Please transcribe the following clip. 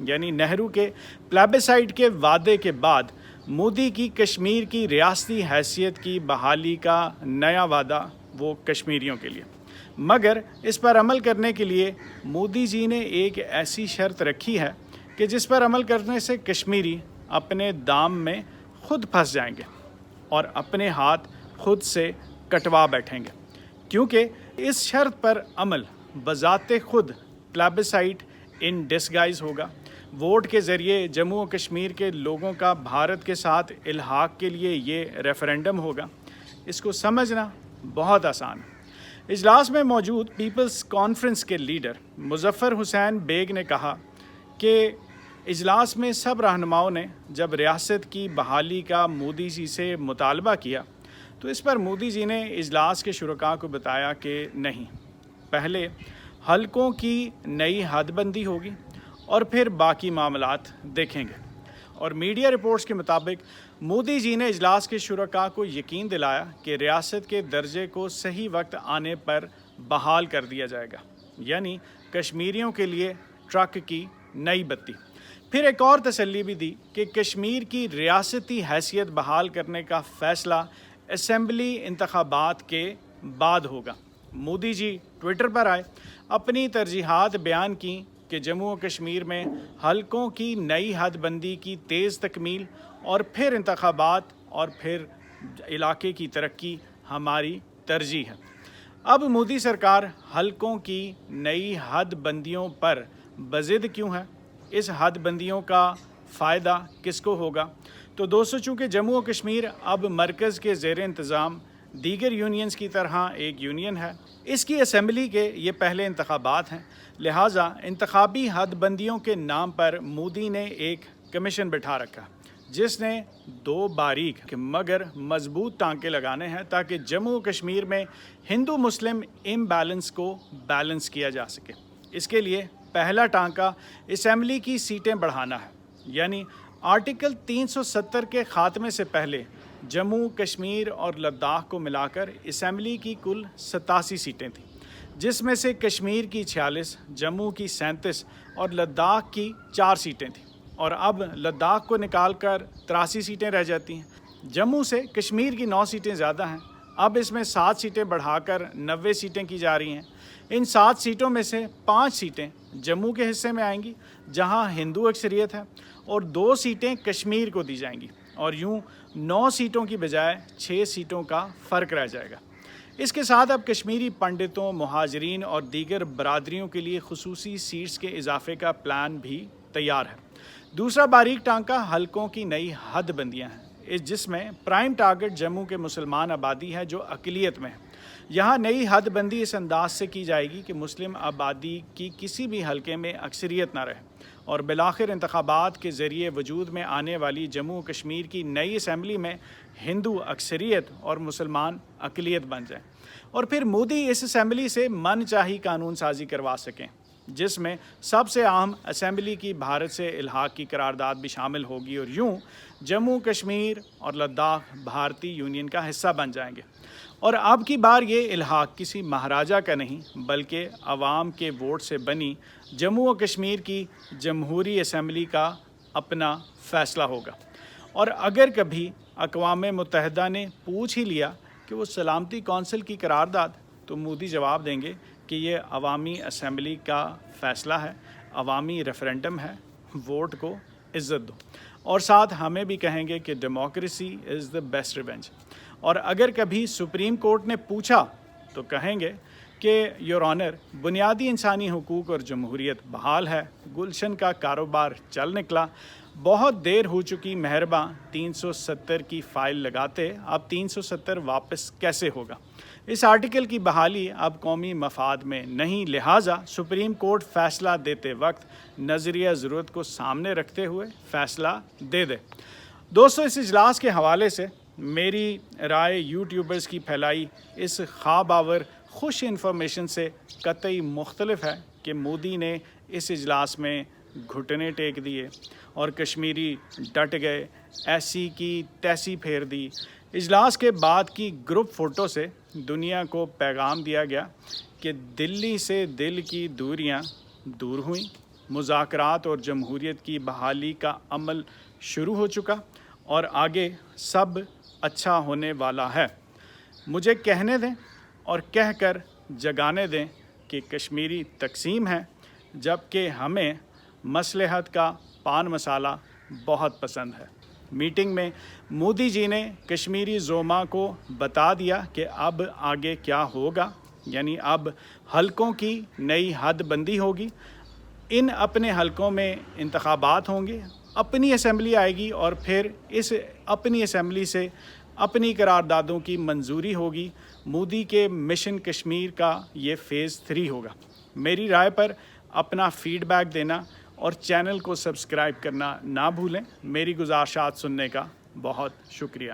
یعنی نہرو کے پلیبسائٹ کے وعدے کے بعد مودی کی کشمیر کی ریاستی حیثیت کی بحالی کا نیا وعدہ وہ کشمیریوں کے لیے، مگر اس پر عمل کرنے کے لیے مودی جی نے ایک ایسی شرط رکھی ہے کہ جس پر عمل کرنے سے کشمیری اپنے دام میں خود پھنس جائیں گے اور اپنے ہاتھ خود سے کٹوا بیٹھیں گے، کیونکہ اس شرط پر عمل بذات خود پلیبسائٹ ان ڈسگائز ہوگا۔ ووٹ کے ذریعے جموں و کشمیر کے لوگوں کا بھارت کے ساتھ الحاق کے لیے یہ ریفرینڈم ہوگا۔ اس کو سمجھنا بہت آسان ہے۔ اجلاس میں موجود پیپلز کانفرنس کے لیڈر مظفر حسین بیگ نے کہا کہ اجلاس میں سب رہنماؤں نے جب ریاست کی بحالی کا مودی جی سے مطالبہ کیا تو اس پر مودی جی نے اجلاس کے شرکاء کو بتایا کہ نہیں، پہلے حلقوں کی نئی حد بندی ہوگی اور پھر باقی معاملات دیکھیں گے۔ اور میڈیا رپورٹس کے مطابق مودی جی نے اجلاس کے شرکاء کو یقین دلایا کہ ریاست کے درجے کو صحیح وقت آنے پر بحال کر دیا جائے گا، یعنی کشمیریوں کے لیے ٹرک کی نئی بتی۔ پھر ایک اور تسلی بھی دی کہ کشمیر کی ریاستی حیثیت بحال کرنے کا فیصلہ اسمبلی انتخابات کے بعد ہوگا۔ مودی جی ٹویٹر پر آئے، اپنی ترجیحات بیان کیں کہ جموں و کشمیر میں حلقوں کی نئی حد بندی کی تیز تکمیل اور پھر انتخابات اور پھر علاقے کی ترقی ہماری ترجیح ہے۔ اب مودی سرکار حلقوں کی نئی حد بندیوں پر بضد کیوں ہے؟ اس حد بندیوں کا فائدہ کس کو ہوگا؟ تو دوستو، چونکہ جموں و کشمیر اب مرکز کے زیر انتظام دیگر یونینز کی طرح ایک یونین ہے، اس کی اسمبلی کے یہ پہلے انتخابات ہیں، لہٰذا انتخابی حد بندیوں کے نام پر مودی نے ایک کمیشن بٹھا رکھا جس نے دو باریک مگر مضبوط ٹانکے لگانے ہیں تاکہ جموں و کشمیر میں ہندو مسلم امبیلنس کو بیلنس کیا جا سکے۔ اس کے لیے پہلا ٹانکا اسمبلی کی سیٹیں بڑھانا ہے، یعنی آرٹیکل 370 کے خاتمے سے پہلے جموں کشمیر اور لداخ کو ملا کر اسمبلی کی کل 87 سیٹیں تھیں، جس میں سے کشمیر کی 46، جموں کی 37 اور لداخ کی 4 سیٹیں تھیں، اور اب لداخ کو نکال کر 83 سیٹیں رہ جاتی ہیں۔ جموں سے کشمیر کی 9 سیٹیں زیادہ ہیں، اب اس میں 7 سیٹیں بڑھا کر 90 سیٹیں کی جا رہی ہیں۔ ان 7 سیٹوں میں سے 5 سیٹیں جموں کے حصے میں آئیں گی جہاں ہندو اکثریت ہے، اور 2 سیٹیں کشمیر کو دی جائیں گی، اور یوں 9 سیٹوں کی بجائے 6 سیٹوں کا فرق رہ جائے گا۔ اس کے ساتھ اب کشمیری پنڈتوں، مہاجرین اور دیگر برادریوں کے لیے خصوصی سیٹس کے اضافے کا پلان بھی تیار ہے۔ دوسرا باریک ٹانکا حلقوں کی نئی حد بندیاں ہیں، جس میں پرائم ٹارگٹ جموں کے مسلمان آبادی ہے جو اقلیت میں ہے۔ یہاں نئی حد بندی اس انداز سے کی جائے گی کہ مسلم آبادی کی کسی بھی حلقے میں اکثریت نہ رہے، اور بالآخر انتخابات کے ذریعے وجود میں آنے والی جموں و کشمیر کی نئی اسمبلی میں ہندو اکثریت اور مسلمان اقلیت بن جائیں، اور پھر مودی اس اسمبلی سے من چاہی قانون سازی کروا سکیں، جس میں سب سے اہم اسمبلی کی بھارت سے الحاق کی قرارداد بھی شامل ہوگی، اور یوں جموں کشمیر اور لداخ بھارتی یونین کا حصہ بن جائیں گے۔ اور اب کی بار یہ الحاق کسی مہاراجہ کا نہیں بلکہ عوام کے ووٹ سے بنی جموں و کشمیر کی جمہوری اسمبلی کا اپنا فیصلہ ہوگا۔ اور اگر کبھی اقوام متحدہ نے پوچھ ہی لیا کہ وہ سلامتی کونسل کی قرارداد، تو مودی جواب دیں گے کہ یہ عوامی اسمبلی کا فیصلہ ہے، عوامی ریفرینڈم ہے، ووٹ کو عزت دو، اور ساتھ ہمیں بھی کہیں گے کہ democracy is the best revenge. اور اگر کبھی سپریم کورٹ نے پوچھا تو کہیں گے کہ یور آنر، بنیادی انسانی حقوق اور جمہوریت بحال ہے، گلشن کا کاروبار چل نکلا، بہت دیر ہو چکی، مہرباں 370 کی فائل لگاتے، اب 370 واپس کیسے ہوگا؟ اس آرٹیکل کی بحالی اب قومی مفاد میں نہیں، لہٰذا سپریم کورٹ فیصلہ دیتے وقت نظریہ ضرورت کو سامنے رکھتے ہوئے فیصلہ دے دے۔ دوستو، اس اجلاس کے حوالے سے میری رائے یوٹیوبرز کی پھیلائی اس خواب آور خوش انفارمیشن سے قطعی مختلف ہے کہ مودی نے اس اجلاس میں گھٹنے ٹیک دیے اور کشمیری ڈٹ گئے، ایسی کی تیسی پھیر دی۔ اجلاس کے بعد کی گروپ فوٹو سے دنیا کو پیغام دیا گیا کہ دلی سے دل کی دوریاں دور ہوئیں، مذاکرات اور جمہوریت کی بحالی کا عمل شروع ہو چکا اور آگے سب اچھا ہونے والا ہے۔ مجھے کہنے دیں اور کہہ کر جگانے دیں کہ کشمیری تقسیم ہے، جبکہ ہمیں مصلحت کا پان مسالہ بہت پسند ہے۔ میٹنگ میں مودی جی نے کشمیری زوما کو بتا دیا کہ اب آگے کیا ہوگا، یعنی اب حلقوں کی نئی حد بندی ہوگی، ان اپنے حلقوں میں انتخابات ہوں گے، اپنی اسمبلی آئے گی اور پھر اس اپنی اسمبلی سے اپنی قراردادوں کی منظوری ہوگی۔ مودی کے مشن کشمیر کا یہ فیز 3 ہوگا۔ میری رائے پر اپنا فیڈ بیک دینا اور چینل کو سبسکرائب کرنا نہ بھولیں۔ میری گزارشات سننے کا بہت شکریہ۔